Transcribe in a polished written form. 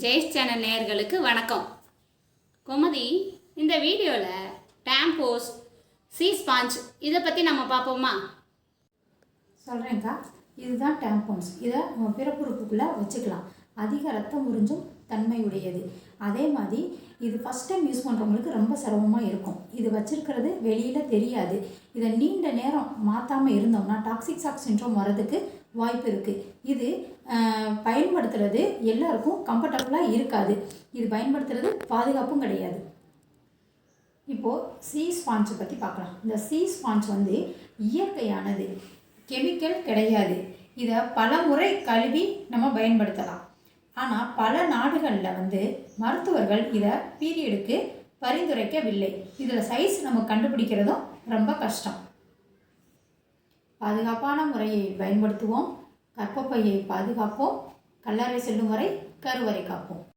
Jaish channel நேயர்களுக்கு வணக்கம். கோமதி, இந்த வீடியோவில் டேம்போஸ், சி ஸ்பாஞ்ச் இதை பற்றி நம்ம பார்ப்போமா? சொல்கிறேங்க்கா. இதுதான் டேம்போன்ஸ். இதை நம்ம பிறப்புறுப்புக்குள்ளே வச்சுக்கலாம். அதிக ரத்தம் உறிஞ்சும் தன்மையுடையது. அதே மாதிரி இது ஃபஸ்ட் டைம் யூஸ் பண்ணுறவங்களுக்கு ரொம்ப சிரமமாக இருக்கும். இது வச்சுருக்கிறது வெளியில் தெரியாது. இதை நீண்ட நேரம் மாற்றாமல் இருந்தோம்னா டாக்ஸிக் ஷாக் சிண்ட்ரோம் வரதுக்கு வாய்ப்பு இருக்குது. இது பயன்படுத்துறது எல்லாருக்கும் கம்ஃபர்டபுளாக இருக்காது. இது பயன்படுத்துறது பாதுகாப்பும் கிடையாது. இப்போது சி ஸ்பாஞ்சை பற்றி பார்க்கலாம். இந்த சி ஸ்பாஞ்ச் இயற்கையானது, கெமிக்கல் கிடையாது. இதை பல முறை கழுவி நம்ம பயன்படுத்தலாம். ஆனால் பல நாடுகளில் மருத்துவர்கள் இதை பீரியடுக்கு பரிந்துரைக்கவில்லை. இதில் சைஸ் நம்ம கண்டுபிடிக்கிறதும் ரொம்ப கஷ்டம். பாதுகாப்பான முறையை பயன்படுத்துவோம். கர்ப்பப்பையை பாதுகாப்போம். கல்லறை செல்லும் வரை கருவறை காப்போம்.